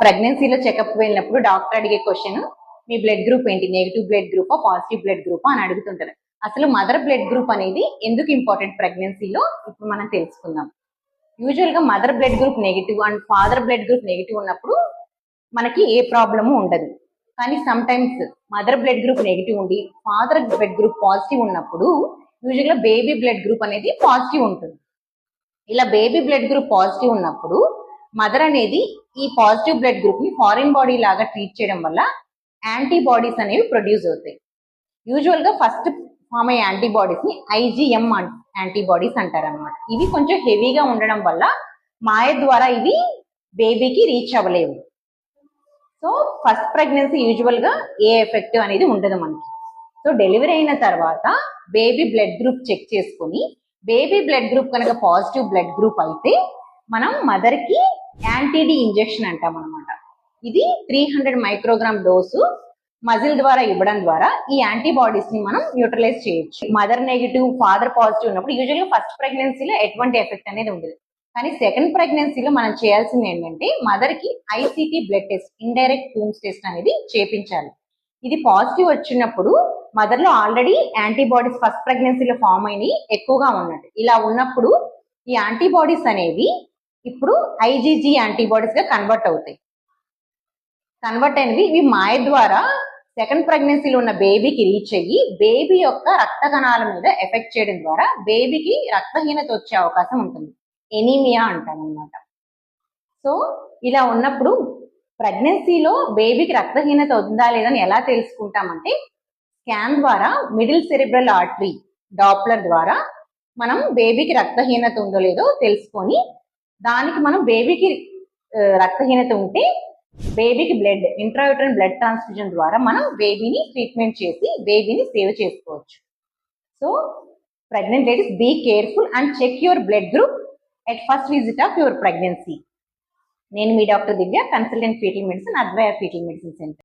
ప్రెగ్నెన్సీలో చెకప్ వెళ్ళినప్పుడు డాక్టర్ అడిగే క్వశ్చన్, మీ బ్లడ్ గ్రూప్ ఏంటి, నెగిటివ్ బ్లడ్ గ్రూపా పాజిటివ్ బ్లడ్ గ్రూపా అని అడుగుతుంటారు. అసలు మదర్ బ్లడ్ గ్రూప్ అనేది ఎందుకు ఇంపార్టెంట్ ప్రెగ్నెన్సీలో ఇప్పుడు మనం తెలుసుకుందాం. యూజువల్ గా mother blood group negative and father blood group negative ఉన్నప్పుడు మనకి ఏ ప్రాబ్లము ఉండదు. కానీ some times mother blood group negative ఉండి ఫాదర్ బ్లడ్ గ్రూప్ పాజిటివ్ ఉన్నప్పుడు యూజువల్ గా బేబీ బ్లడ్ గ్రూప్ అనేది పాజిటివ్ ఉంటుంది. ఇలా బేబీ బ్లడ్ గ్రూప్ పాజిటివ్ ఉన్నప్పుడు మదర్ అనేది ఈ పాజిటివ్ బ్లడ్ గ్రూప్ ని ఫారిన్ బాడీ లాగా ట్రీట్ చేయడం వల్ల యాంటీబాడీస్ అనేవి ప్రొడ్యూస్ అవుతాయి. యూజువల్ గా ఫస్ట్ ఫామ్ అయ్యే యాంటీబాడీస్ ని IgM యాంటీబాడీస్ అంటారు అనమాట. ఇవి కొంచెం హెవీగా ఉండడం వల్ల మాయ ద్వారా ఇవి బేబీకి రీచ్ అవ్వలేవు. సో ఫస్ట్ ప్రెగ్నెన్సీ యూజువల్ గా ఏ ఎఫెక్ట్ అనేది ఉండదు మనకి. సో డెలివరీ అయిన తర్వాత బేబీ బ్లడ్ గ్రూప్ చెక్ చేసుకుని బేబీ బ్లడ్ గ్రూప్ కనుక పాజిటివ్ బ్లడ్ గ్రూప్ అయితే మనం మదర్ కి యాంటీడీ ఇంజెక్షన్ అంటాం అనమాట. ఇది 300 మైక్రోగ్రామ్ డోసు మజిల్ ద్వారా ఇవ్వడం ద్వారా ఈ యాంటీబాడీస్ ని మనం న్యూట్రలైజ్ చేయొచ్చు. మదర్ నెగిటివ్ ఫాదర్ పాజిటివ్ ఉన్నప్పుడు యూజువల్ గా ఫస్ట్ ప్రెగ్నెన్సీలో ఎటువంటి ఎఫెక్ట్ అనేది ఉండదు. కానీ సెకండ్ ప్రెగ్నెన్సీలో మనం చేయాల్సింది ఏంటంటే మదర్ కి ICT blood test, indirect tombs test అనేది చేపించాలి. ఇది పాజిటివ్ వచ్చినప్పుడు మదర్ లో ఆల్రెడీ యాంటీబాడీస్ ఫస్ట్ ప్రెగ్నెన్సీలో ఫామ్ అయినవి ఎక్కువగా ఉన్నట్టు. ఇలా ఉన్నప్పుడు ఈ యాంటీబాడీస్ అనేవి ఇప్పుడు IgG యాంటీబాడీస్ గా కన్వర్ట్ అవుతాయి. కన్వర్ట్ అయినవి ఇవి మాయ ద్వారా సెకండ్ ప్రెగ్నెన్సీలో ఉన్న బేబీకి రీచ్ అయ్యి బేబీ యొక్క రక్త కణాల మీద ఎఫెక్ట్ చేయడం ద్వారా బేబీకి రక్తహీనత వచ్చే అవకాశం ఉంటుంది. ఎనీమియా అంటాం అనమాట. సో ఇలా ఉన్నప్పుడు ప్రెగ్నెన్సీలో బేబీకి రక్తహీనత ఉందా లేదని ఎలా తెలుసుకుంటామంటే స్కాన్ ద్వారా మిడిల్ సెరిబ్రల్ ఆర్టరీ డాప్లర్ ద్వారా మనం బేబీకి రక్తహీనత ఉందో లేదో తెలుసుకొని దానికి మనం బేబీకి రక్తహీనత ఉంటే బేబీకి బ్లడ్ ఇంట్రాయూటరైన్ బ్లడ్ ట్రాన్స్ఫ్యూజన్ ద్వారా మనం బేబీని ట్రీట్మెంట్ చేసి బేబీని సేవ్ చేసుకోవచ్చు. So pregnant ladies be careful and check your blood group at first visit of your pregnancy. నేను మీ doctor Divya, consultant fetal medicine, Advaya fetal medicine centre.